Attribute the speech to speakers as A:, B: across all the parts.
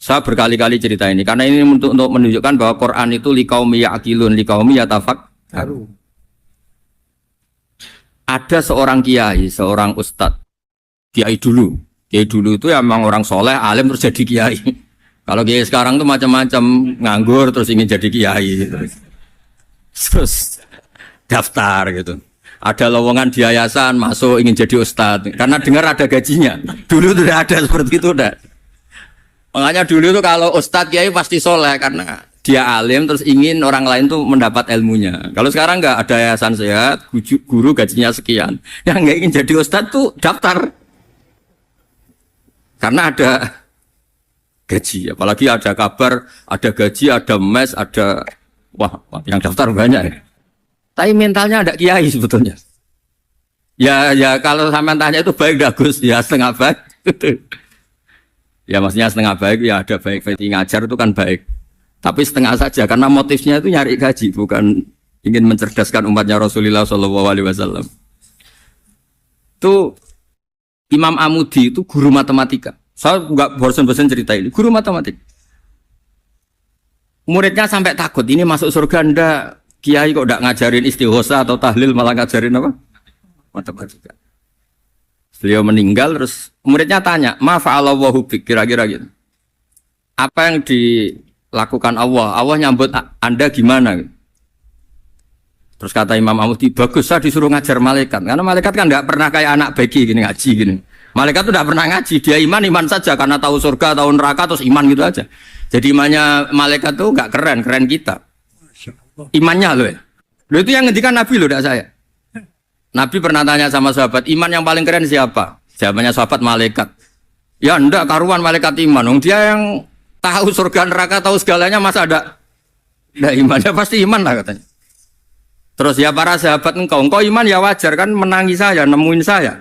A: Saya berkali-kali cerita ini karena ini untuk menunjukkan bahwa Quran itu liqaumi ya'qilun, liqaumi yatafakkarun. Ada seorang kiai, seorang ustadz, kiai dulu. Kiai dulu itu ya memang orang soleh, alim terus jadi kiai. Kalau kiai sekarang tuh macam-macam, nganggur terus ingin jadi kiai. Terus daftar gitu. Ada lowongan di yayasan, masuk ingin jadi ustadz. Karena dengar ada gajinya. Dulu tuh ada seperti itu udah. Makanya dulu tuh kalau ustadz kiai pasti soleh karena dia alim terus ingin orang lain tuh mendapat ilmunya. Kalau sekarang nggak ada yayasan sehat, guru gajinya sekian. Yang nggak ingin jadi ustadz tuh daftar. Karena ada gaji, apalagi ada kabar, ada gaji, ada mes, ada wah yang daftar banyak ya. Tapi mentalnya ada kiai sebetulnya. Ya kalau sampean tanya itu baik bagus ya setengah baik. Ya maksudnya setengah baik ya ada baik ngajar itu kan baik. Tapi setengah saja karena motifnya itu nyari gaji bukan ingin mencerdaskan umatnya Rasulullah SAW. Itu Imam Amudi itu guru matematika. Saya nggak bosan-bosan cerita ini. Guru matematika. Muridnya sampai takut ini masuk surga ndak. Kiai kok ndak ngajarin istighosa atau tahlil malah ngajarin apa? Matematika. Beliau meninggal terus muridnya tanya, "Ma fa'alallahu bik?" Kira-kira gitu. Apa yang dilakukan Allah? Allah nyambut Anda gimana? Terus kata Imam Amudi, bagus saya disuruh ngajar malaikat. Karena malaikat kan tidak pernah kayak anak bagi gini ngaji gini. Malaikat itu tidak pernah ngaji, dia iman saja karena tahu surga, tahu neraka terus iman gitu aja. Jadi imannya malaikat tuh nggak keren kita. Imannya loh ya. Loh itu yang ngendikan Nabi loh, tidak saya. Nabi pernah tanya sama sahabat, iman yang paling keren siapa? Jawabannya sahabat malaikat. Ya ndak karuan malaikat iman. Dia yang tahu surga neraka, tahu segalanya masa ada imannya pasti iman lah katanya. Terus ya para sahabat engkau iman ya wajar kan menangi saya, nemuin saya.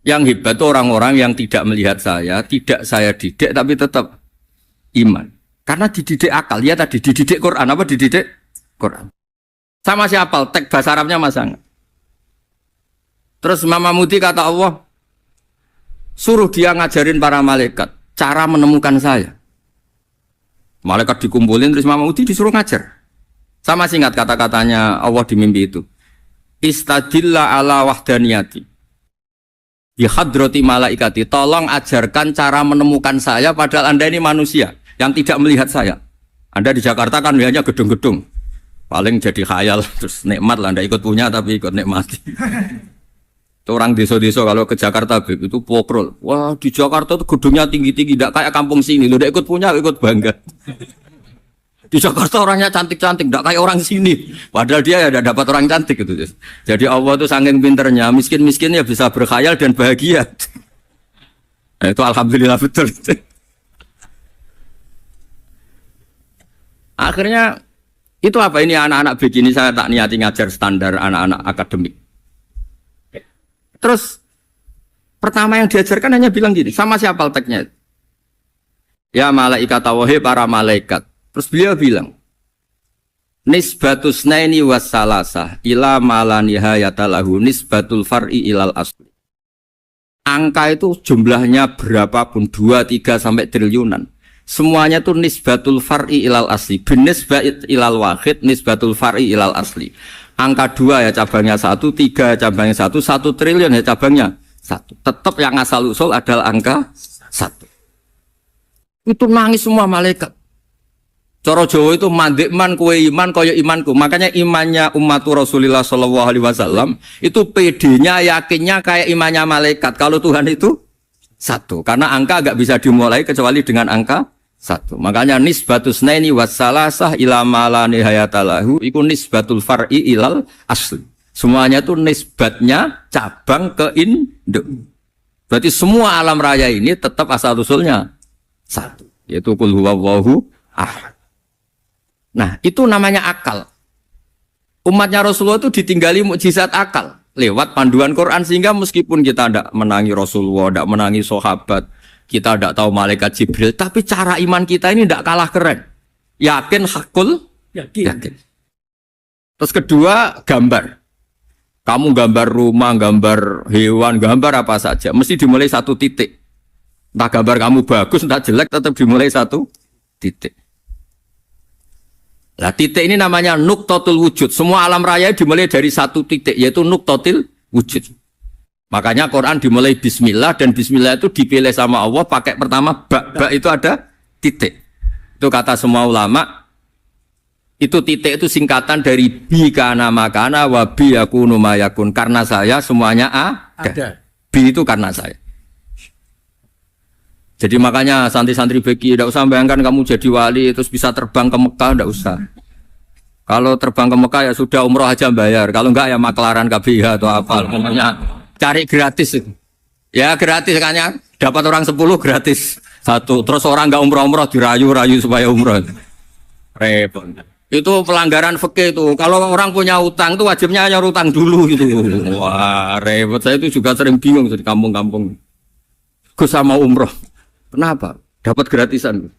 A: Yang hebat itu orang-orang yang tidak melihat saya, tidak saya didik tapi tetap iman. Karena dididik akal, ya tadi dididik Quran, apa dididik Quran. Sama siapa? Teks bahasa Arabnya masang. Terus Imam Amudi kata Allah, suruh dia ngajarin para malaikat cara menemukan saya. Malaikat dikumpulin terus Imam Amudi disuruh ngajar. Sama singkat kata-katanya Allah di mimpi itu. Istadilla ala wahdaniyati. Bihadrati malaikati. Tolong ajarkan cara menemukan saya padahal Anda ini manusia yang tidak melihat saya. Anda di Jakarta kan melihatnya gedung-gedung. Paling jadi khayal terus nikmat lah Anda ikut punya tapi ikut nikmati. Orang desa-desa kalau ke Jakarta itu pokrol. Wah di Jakarta tuh gedungnya tinggi-tinggi, tidak kayak kampung sini. Lu udah ikut punya, ikut bangga. Di Jakarta orangnya cantik-cantik, tidak kayak orang sini. Padahal dia ya tidak dapat orang cantik gitu. Jadi Allah tuh saking pinternya, miskin-miskin ya bisa berkhayal dan bahagia. Nah, itu alhamdulillah betul. Akhirnya itu apa ini anak-anak begini saya tak niati ngajar standar anak-anak akademik. Terus pertama yang diajarkan hanya bilang gini, sama siapa teknya? Ya malaikat wahai para malaikat. Terus beliau bilang, nisbatus naini wassalasah ila malanihayatalahu nisbatul far'i ilal asli. Angka itu jumlahnya berapapun 2, 3 sampai triliunan. Semuanya itu nisbatul far'i ilal asli. Binisbat ilal wahid nisbatul far'i ilal asli. Angka 2 ya cabangnya 1, 3 cabangnya 1, 1 triliun ya cabangnya 1. Tetap yang asal usul adalah angka 1. Itu nangis semua malaikat. Cara Jawa itu mandekman kue iman kaya imanku. Makanya imannya umat Rasulullah SAW itu PD-nya yakinnya kayak imannya malaikat. Kalau Tuhan itu 1. Karena angka agak bisa dimulai kecuali dengan angka 1. Makanya nisbatus naini wassalasah ila malani hayatalahu iku nisbatul far'i ilal asli. Semuanya itu nisbatnya cabang ke induk. Berarti semua alam raya ini tetap asal usulnya 1. Yaitu qul huwallahu ahad. Nah, itu namanya akal. Umatnya Rasulullah itu ditinggali mukjizat akal lewat panduan Quran sehingga meskipun kita tidak menangi Rasulullah, tidak menangi sahabat, kita tidak tahu malaikat Jibril, tapi cara iman kita ini tidak kalah keren. Yakin hakul, yakin. Terus kedua, gambar. Kamu gambar rumah, gambar hewan, gambar apa saja, mesti dimulai 1 titik. Entah gambar kamu bagus, entah jelek, tetap dimulai satu titik. Nah, titik ini namanya nuqtatul wujud. Semua alam raya dimulai dari satu titik, yaitu nuqtatil wujud. Makanya Quran dimulai bismillah, dan bismillah itu dipilih sama Allah pakai pertama ba itu ada titik. Itu kata semua ulama. Itu titik itu singkatan dari bi kana makana wa bi yakunu mayakun. Karena saya semuanya ada. Bi itu karena saya. Jadi makanya santri-santri beki tidak usah bayangkan kamu jadi wali terus bisa terbang ke Mekah, tidak usah. Kalau terbang ke Mekah ya sudah umroh aja bayar. Kalau enggak ya maklaran KBH atau apa. Pokoknya cari gratis. Ya gratis kan ya. Dapat orang 10 gratis satu. Terus orang enggak umroh-umroh dirayu-rayu supaya umroh. Repot. Itu pelanggaran fikih itu. Kalau orang punya utang itu wajibnya hanya utang dulu gitu. Wah repot. Saya itu juga sering bingung di kampung-kampung. Gus sama umroh. Kenapa? Dapat gratisan.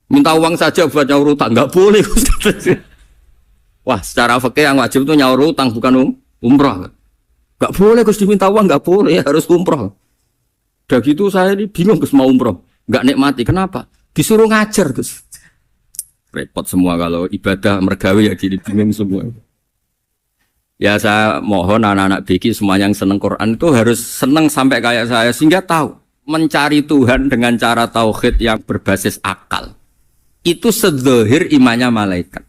A: Minta uang saja buat nyaur utang. Enggak boleh. Wah, secara fikih yang wajib itu nyaur utang bukan umroh. Enggak boleh Gus diminta uang, enggak boleh, harus umroh. Udah gitu saya ini bingung Gus mau umroh. Enggak nikmati. Kenapa? Disuruh ngajar Gus. Repot semua kalau ibadah mergawe ya gini bingung semua. Ya saya mohon anak-anak BK semua yang seneng Quran itu harus seneng sampai kayak saya sehingga tahu mencari Tuhan dengan cara tauhid yang berbasis akal itu sedzahir imannya malaikat.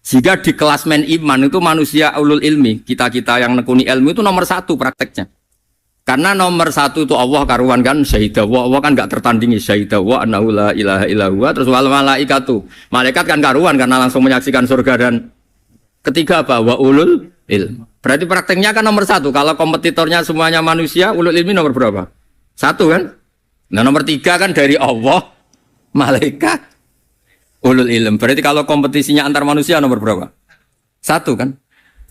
A: Jika di klasmen iman itu manusia ulul ilmi, kita-kita yang nekuni ilmu itu nomor 1 prakteknya. Karena nomor 1 itu Allah karuan kan syahidah wa, Allah kan gak tertandingi syahidah wa annahu la ilaha illallah. Terus wal malaikatu, malaikat kan karuan karena langsung menyaksikan surga. Dan ketiga apa? Wa ulul ilmi. Berarti prakteknya kan nomor 1. Kalau kompetitornya semuanya manusia, ulul ilmi nomor berapa? 1 kan? Nah nomor 3 kan dari Allah, malaikat, ulul ilm. Berarti kalau kompetisinya antar manusia nomor berapa? 1 kan?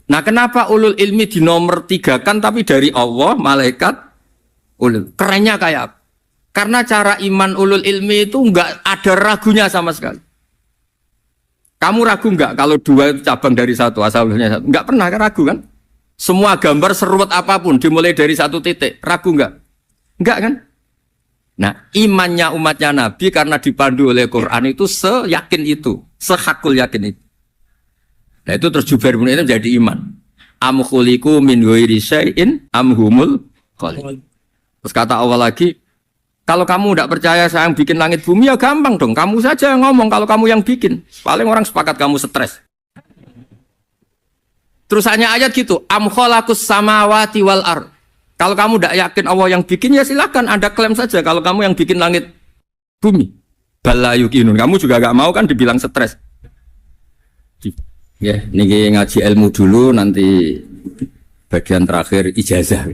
A: Nah kenapa ulul ilmi di nomor 3 kan tapi dari Allah, malaikat, ulul. Kerennya kayak apa? Karena cara iman ulul ilmi itu enggak ada ragunya sama sekali. Kamu ragu enggak kalau 2 cabang dari 1, asalnya 1? Enggak pernah kan ragu kan? Semua gambar seruat apapun dimulai dari 1 titik, ragu enggak? Enggak kan? Nah, imannya umatnya Nabi karena dipandu oleh Quran itu seyakin itu, sehakul yakin itu. Nah, itu terus Jubair bin Mut'im jadi iman. Am khuliqu min ghairi syai'in am humul khaliq. Terus kata Allah lagi, kalau kamu tidak percaya saya yang bikin langit bumi ya gampang dong. Kamu saja yang ngomong kalau kamu yang bikin. Paling orang sepakat kamu stres. Terus hanya ayat gitu, am khalaqus samawati wal ardh. Kalau kamu tidak yakin Allah yang bikin, ya silakan Anda klaim saja kalau kamu yang bikin langit bumi. Bala yuqinun. Kamu juga gak mau kan dibilang stres. Ya, ini ngaji ilmu dulu, nanti bagian terakhir ijazah.